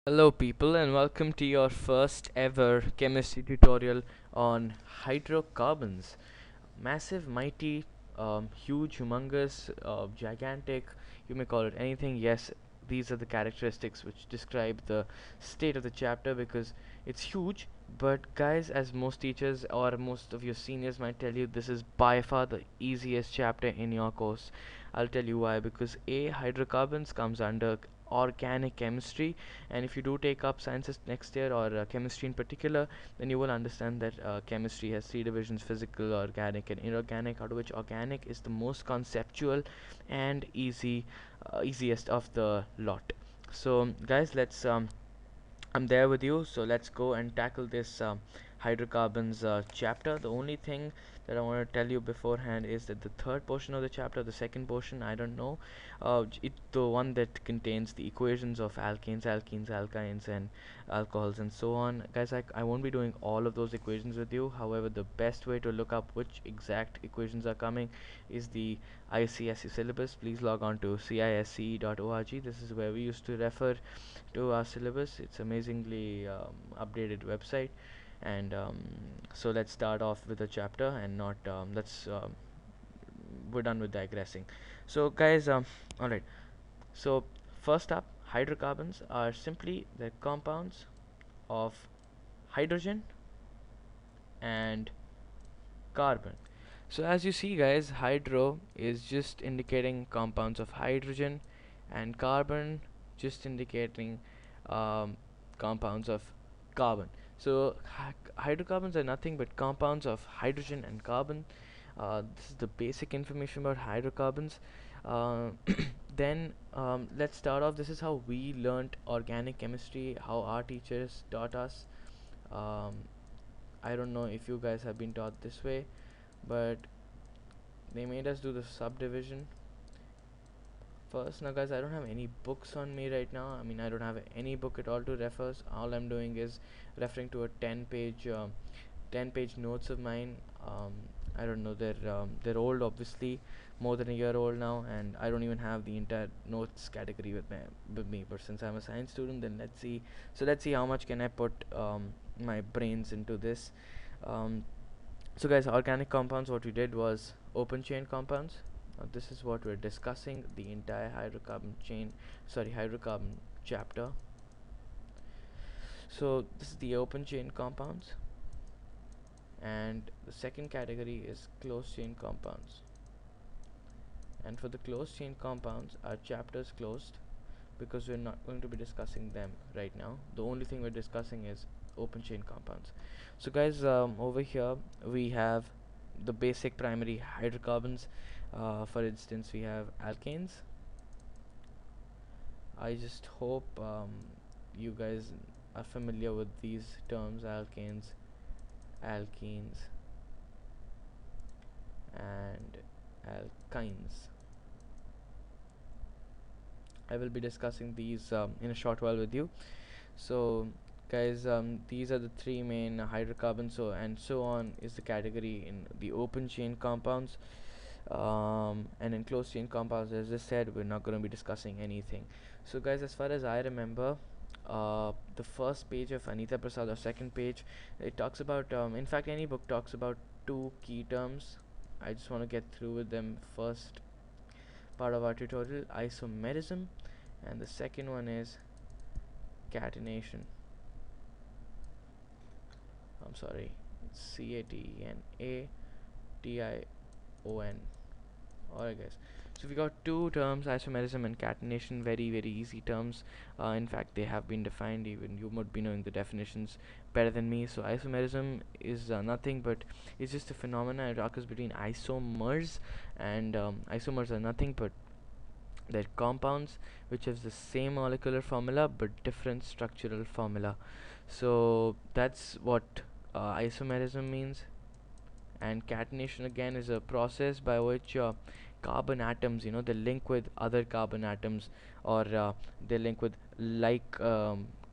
Hello people and welcome to your first ever chemistry tutorial on hydrocarbons. Massive, mighty, huge, humongous, gigantic, you may call it anything. Yes, these are the characteristics which describe the state of the chapter because it's huge. But guys, as most teachers or most of your seniors might tell you, this is by far the easiest chapter in your course. I'll tell you why. Because A, hydrocarbons comes under organic chemistry, and if you do take up sciences next year or chemistry in particular, then you will understand that chemistry has three divisions: physical, organic, and inorganic, out of which organic is the most conceptual and easiest of the lot. So guys, let's I'm there with you, so let's go and tackle this hydrocarbons chapter. The only thing that I want to tell you beforehand is that the third portion of the chapter, the second portion, I don't know, the one that contains the equations of alkanes, alkenes, alkynes, and alcohols, and so on. Guys, I won't be doing all of those equations with you. However, the best way to look up which exact equations are coming is the ICSE syllabus. Please log on to cisce.org. This is where we used to refer to our syllabus. It's amazingly updated website, and so let's start off with a chapter and not let's we're done with digressing. So guys, all right, so first up, hydrocarbons are simply the compounds of hydrogen and carbon. So as you see guys, hydro is just indicating compounds of hydrogen, and carbon just indicating um, compounds of carbon. So hydrocarbons are nothing but compounds of hydrogen and carbon. This is the basic information about hydrocarbons. uh, then let's start off. This is how we learnt organic chemistry, how our teachers taught us. um, I don't know if you guys have been taught this way, but they made us do the subdivision first. Now guys, I don't have any books on me right now. I mean, I don't have any book at all to refer. All I'm doing is referring to a 10 page notes of mine. I don't know, they're old, obviously more than a year old now, and I don't even have the entire notes category with me. But since I'm a science student, then let's see how much can I put my brains into this. um, so guys, organic compounds, what we did was open chain compounds. This is what we're discussing, the entire hydrocarbon chapter. So this is the open chain compounds, and the second category is closed chain compounds. And for the closed chain compounds, our chapter is closed because we're not going to be discussing them right now. The only thing we're discussing is open chain compounds. So guys, over here we have the basic primary hydrocarbons. For instance, we have alkanes. I just hope you guys are familiar with these terms: alkanes, alkenes, and alkynes. I will be discussing these in a short while with you. So guys, these are the three main hydrocarbons. So and so on is the category in the open chain compounds. And in closed chain compounds, as I said, we're not going to be discussing anything. So guys, as far as I remember, the first page of Anita Prasad, or second page, it talks about, in fact any book talks about two key terms. I just want to get through with them. First part of our tutorial, isomerism, and the second one is catenation. I'm sorry, it's Catenation. Alright guys, so we got two terms, isomerism and catenation. Very very easy terms. In fact, they have been defined. Even you might be knowing the definitions better than me. So isomerism is nothing but it's just a phenomena. It occurs between isomers, and isomers are nothing but they're compounds which have the same molecular formula but different structural formula. So that's what isomerism means. And catenation again is a process by which carbon atoms, they link with other carbon atoms, or they link with like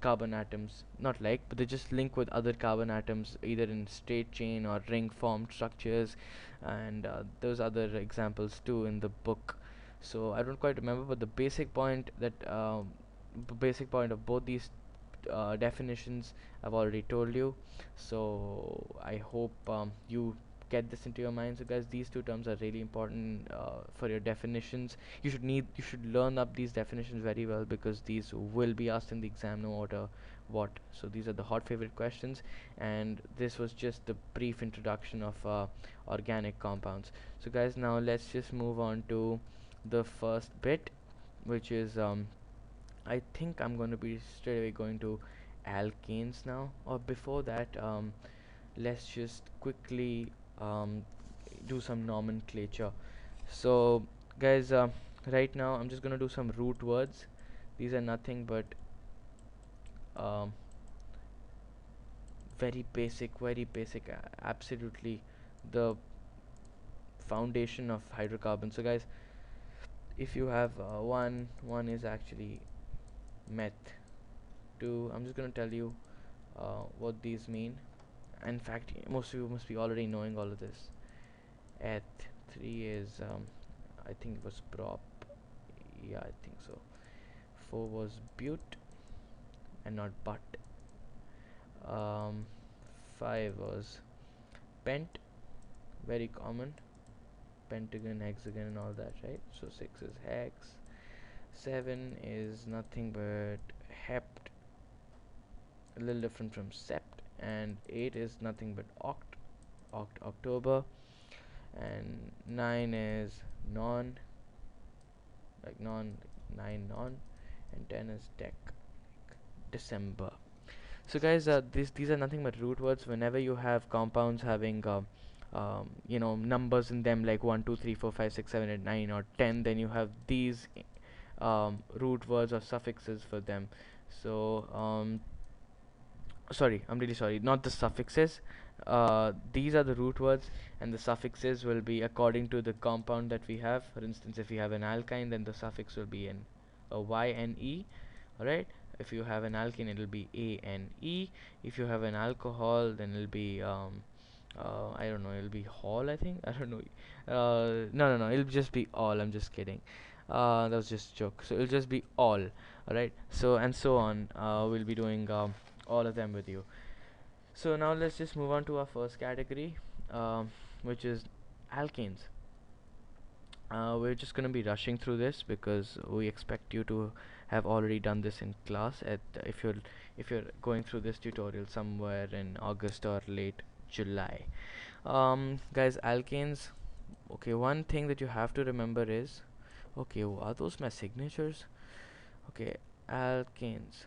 carbon atoms, not like, but they just link with other carbon atoms either in straight chain or ring formed structures, and those other examples too in the book. So I don't quite remember, but the basic point of both these definitions I've already told you. So I hope you get this into your mind. So guys, these two terms are really important for your definitions. You should learn up these definitions very well, because these will be asked in the exam no matter what. So these are the hot favorite questions, and this was just the brief introduction of organic compounds. So guys, now let's just move on to the first bit, which is I think I'm going to be straight away going to alkanes now. Or before that, let's just quickly um, do some nomenclature. So, guys, right now I'm just going to do some root words. These are nothing but um, very basic, absolutely the foundation of hydrocarbons. So, guys, if you have one is actually meth. Two, I'm just going to tell you what these mean. In fact, most of you must be already knowing all of this. Eth. 3 is I think it was prop. Yeah, I think so. 4 was but and not but. um, 5 was pent, very common, pentagon, hexagon and all that, right? So 6 is hex. 7 is nothing but hept, a little different from sept. And 8 is nothing but October. And 9 is non, like non, like 9 non. And 10 is dec, like December. So guys, these are nothing but root words. Whenever you have compounds having numbers in them like 1 2 3 4 5 6 7 8 9 or 10, then you have these root words or suffixes for them. So sorry, I'm really sorry, not the suffixes. These are the root words, and the suffixes will be according to the compound that we have. For instance, if you have an alkyne, then the suffix will be a y and e. Alright, if you have an alkene, it will be a and e. If you have an alcohol, then it'll be I don't know, it'll be hall, I think. I don't know. No, it'll just be all. I'm just kidding. That was just a joke. So it'll just be all. Alright, so and so on. We'll be doing all of them with you. So now let's just move on to our first category, which is alkanes. We're just going to be rushing through this because we expect you to have already done this in class at if you're going through this tutorial somewhere in August or late July. Guys, alkanes. Okay, one thing that you have to remember is, okay, are those my signatures? Okay, alkanes.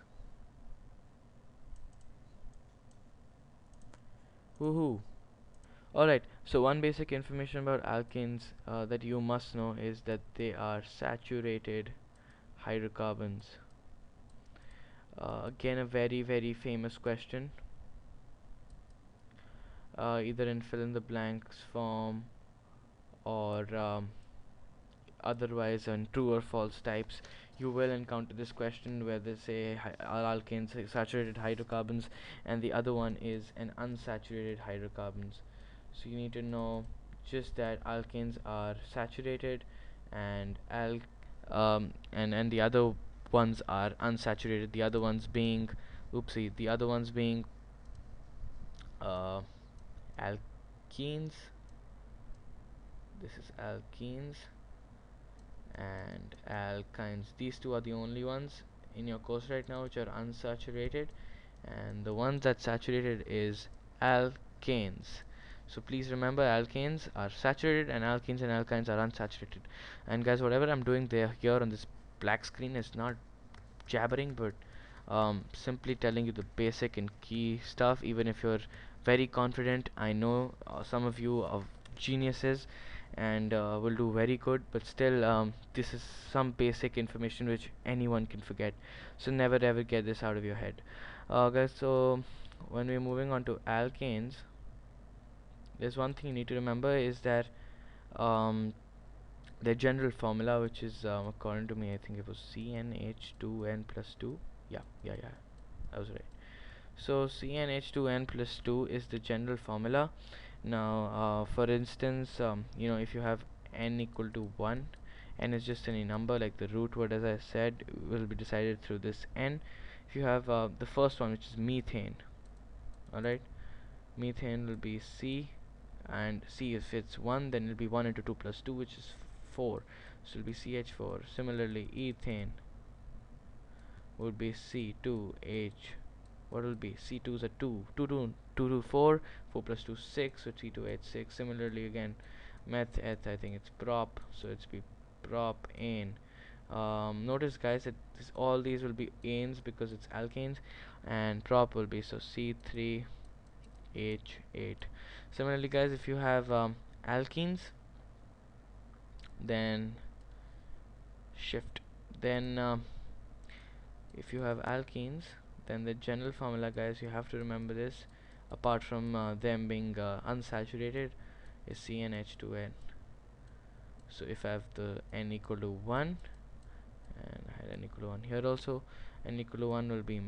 Woohoo! Alright, so one basic information about alkanes that you must know is that they are saturated hydrocarbons. Again, a very famous question, either in fill in the blanks form or otherwise on true or false types. You will encounter this question where they say are alkanes saturated hydrocarbons, and the other one is an unsaturated hydrocarbons. So you need to know just that alkanes are saturated, and and the other ones are unsaturated. The other ones being, oopsie, the other ones being uh, alkenes. This is alkenes and alkynes. These two are the only ones in your course right now which are unsaturated, and the ones that's saturated is alkanes. So please remember, alkanes are saturated and alkenes and alkynes are unsaturated. And guys, whatever I'm doing there here on this black screen is not jabbering, but simply telling you the basic and key stuff. Even if you're very confident, I know some of you are geniuses and will do very good, but still this is some basic information which anyone can forget, so never ever get this out of your head. Guys, so when we're moving on to alkanes, there's one thing you need to remember is that um, their general formula, which is according to me, I think it was CnH2n plus 2. Yeah, I was right. So CnH2n plus 2 is the general formula. Now for instance, if you have n equal to 1, n is just any number, like the root word, as I said, will be decided through this n. If you have the first one, which is methane, alright, methane will be C, and C, if it's 1, then it'll be 1 into 2 plus 2, which is 4, so it'll be CH4. Similarly, ethane would be C2H, what will be C2 is a 2, 2, 2, 2, 2 4, 4 plus 2 6, so C2H6. Similarly again, meth, I think it's prop, so it's be propane. Notice guys that all these will be anes because it's alkanes, and prop will be so C3H8. Similarly guys, if you have alkenes, then shift, then if you have alkenes, then the general formula guys, you have to remember this, apart from them being unsaturated, is CnH2n. So if I have the n equal to 1, and I had n equal to 1 here also, n equal to 1 will be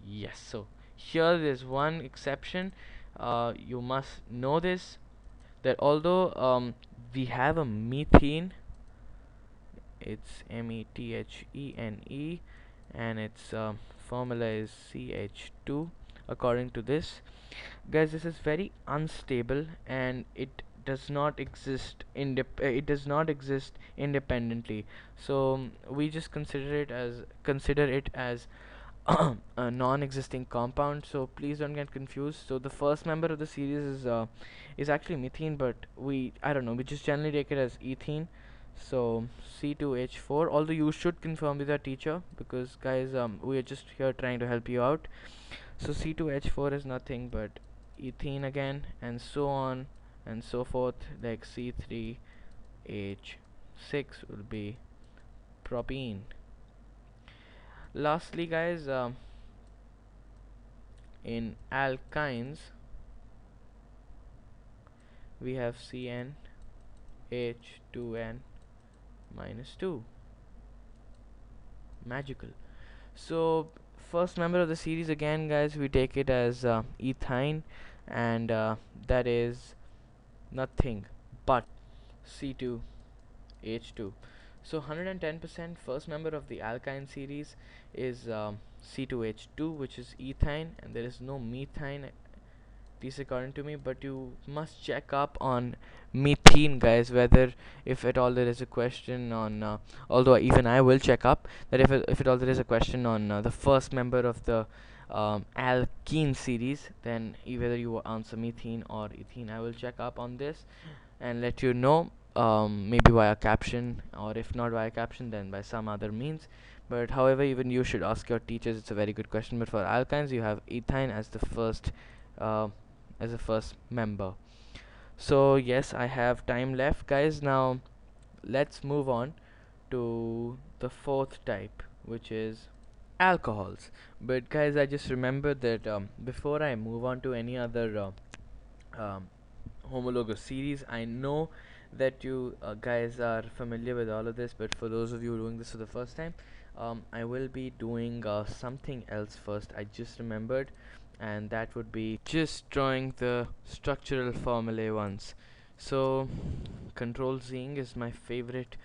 yes. So here there's one exception. You must know this, that although we have a methane, it's methene, and its formula is CH2. According to this, guys, this is very unstable, and it does not exist independently. So we just consider it as a non-existing compound. So please don't get confused. So the first member of the series is actually methane, but I don't know, we just generally take it as ethene. So C2H4, although you should confirm with your teacher, because guys, we are just here trying to help you out. So C2H4 is nothing but ethene again, and so on and so forth. Like C3H6 will be propene. Lastly guys, in alkynes we have CnH2n minus 2. Magical. So first member of the series again guys, we take it as ethine, and that is nothing but C2H2. So 110% first member of the alkyne series is C2H2, which is ethine, and there is no methane, at least according to me. But you must check up on methane guys, whether if at all there is a question on although even I will check up that if at all there is a question on the first member of the alkene series, then whether you will answer methane or ethene. I will check up on this and let you know, maybe via caption, or if not via caption, then by some other means. But however, even you should ask your teachers, it's a very good question. But for alkynes, you have ethine as the first member. So yes, I have time left guys. Now let's move on to the fourth type, which is alcohols. But guys, I just remembered that before I move on to any other um, homologous series, I know that you guys are familiar with all of this, but for those of you doing this for the first time, I will be doing something else first. I just remembered, and that would be just drawing the structural formulae once. So control Zing is my favorite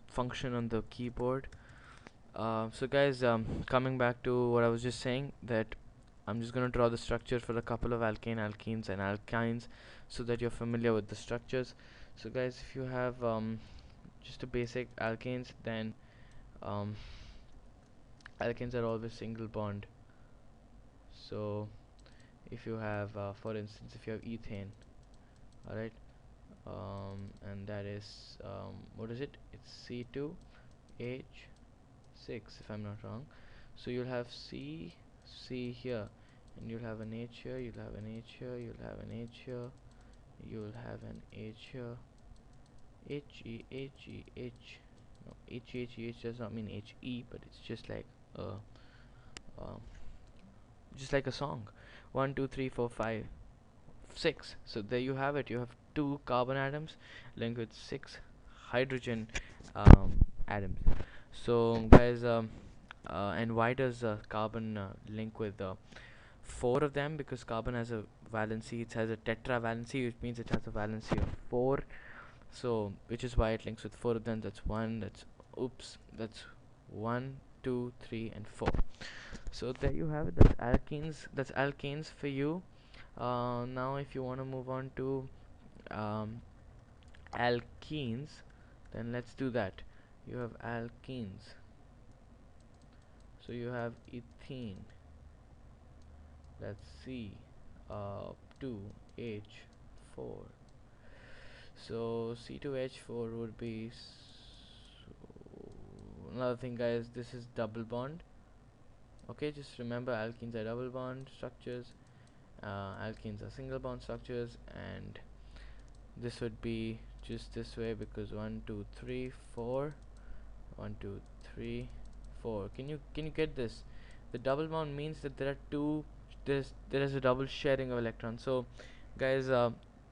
function on the keyboard. So guys, coming back to what I was just saying, that I'm just gonna draw the structure for a couple of alkane, alkenes and alkynes, so that you're familiar with the structures. So guys, if you have just a basic alkanes, then um, alkanes are always single bond. So if you have for instance, if you have ethane, alright, and that is what is it, it's C2H6 if I'm not wrong. So you'll have C here, and you'll have an H here, you'll have an H here, you'll have an H here, you'll have an H here, H. No, H does not mean HE, but it's just like um, a song. 1 2 3 4 5 6. So there you have it. You have 2 carbon atoms linked with 6 hydrogen atoms. So guys, and why does carbon link with 4 of them? Because carbon has a valency, it has a tetravalency, which means it has a valency of 4. So which is why it links with 4 of them. That's 1, that's 1, 2, 3, and 4. So there you have it. That's alkenes. That's alkanes for you. Now, if you want to move on to um, alkenes, then let's do that. You have alkenes. So you have ethene. Let's see. 2H4. So C2H4 would be another thing, guys. This is double bond. Okay, just remember alkenes are double bond structures, alkenes are single bond structures, and this would be just this way because 1 2 3 4, 1 2 3 4. Can you get this? The double bond means that there are two, there is a double sharing of electrons. So guys,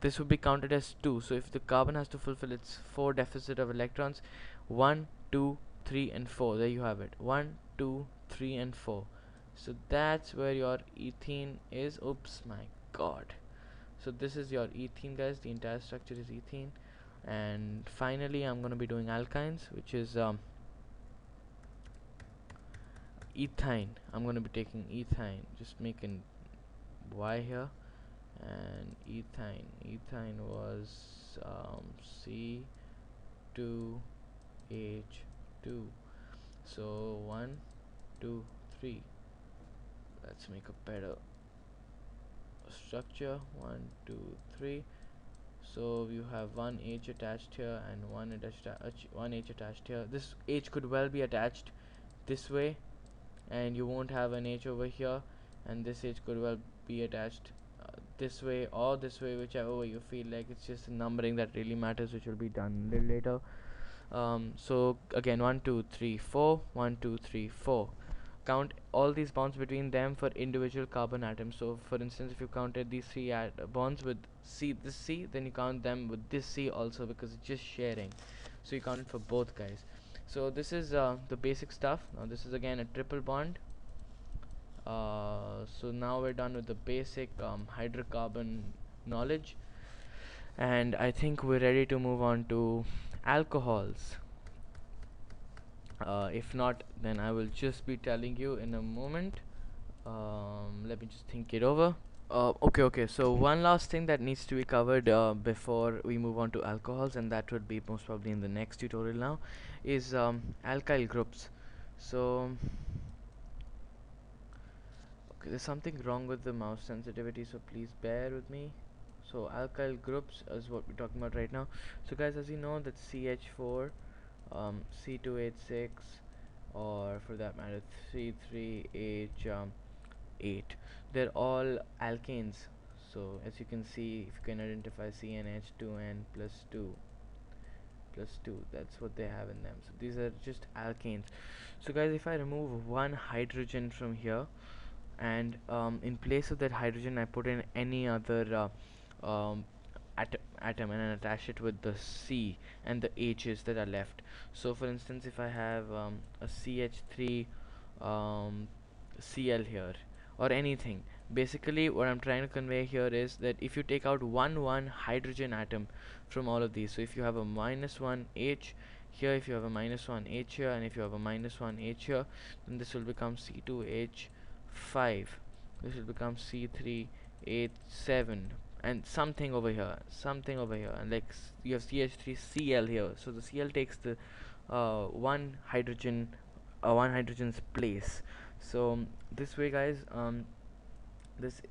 this would be counted as 2. So if the carbon has to fulfill its 4 deficit of electrons, 1 2 3 and 4, there you have it, 1 2 3 and 4. So that's where your ethene is. Oops, my god. So this is your ethene, guys. The entire structure is ethene. And finally I'm going to be doing alkynes, which is ethyne. I'm going to be taking ethyne, just making Y here, and ethyne was C2H2. So 1 2 3, let's make a better structure. 1 2 3. So you have one H attached here and one H attached here. This H could well be attached this way, and you won't have an H over here, and this H could well be attached this way or this way, whichever way you feel like. It's just the numbering that really matters, which will be done a little later. So again, 1 2 3 4, 1 2 3 4. Count all these bonds between them for individual carbon atoms. So for instance, if you counted these three bonds with this C, then you count them with this C also, because it's just sharing. So you count it for both, guys. So this is the basic stuff. Now this is again a triple bond. So now we're done with the basic hydrocarbon knowledge, and I think we're ready to move on to alcohols. If not, then I will just be telling you in a moment. Let me just think it over. Okay. So one last thing that needs to be covered before we move on to alcohols, and that would be most probably in the next tutorial now, is alkyl groups. So okay, there's something wrong with the mouse sensitivity, so please bear with me. So alkyl groups is what we're talking about right now. So guys, as you know, that CH4, C2H6, or for that matter C3H8, they're all alkanes. So as you can see, if you can identify CnH2n plus 2, that's what they have in them. So these are just alkanes. So guys, if I remove one hydrogen from here, and in place of that hydrogen I put in any other atom and attach it with the C and the H's that are left. So for instance, if I have a CH3 Cl here, or anything, basically what I'm trying to convey here is that if you take out one hydrogen atom from all of these, so if you have a -1 H here, if you have a -1 H here, and if you have a -1 H here, then this will become C2H5, this will become C3H7, and something over here, and like you have CH3Cl here. So the Cl takes the one hydrogen's place. So this way, guys, this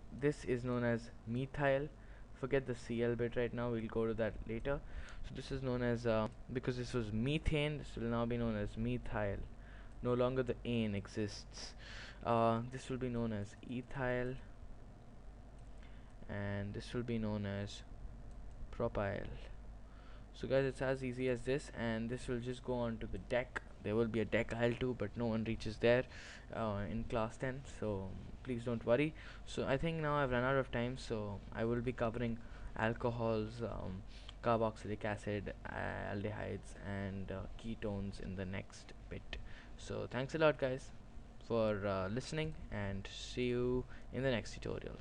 is known as methyl. Forget the Cl bit right now, we'll go to that later. So this is known as because this was methane, this will now be known as methyl. No longer the ane exists. This will be known as ethyl, and this will be known as propyl. So guys, it's as easy as this, and this will just go on to the deck. There will be a decyl too, but no one reaches there in class 10, so please don't worry. So I think now I've run out of time, so I will be covering alcohols, carboxylic acid, aldehydes, and ketones in the next bit. So thanks a lot, guys, for listening, and see you in the next tutorial.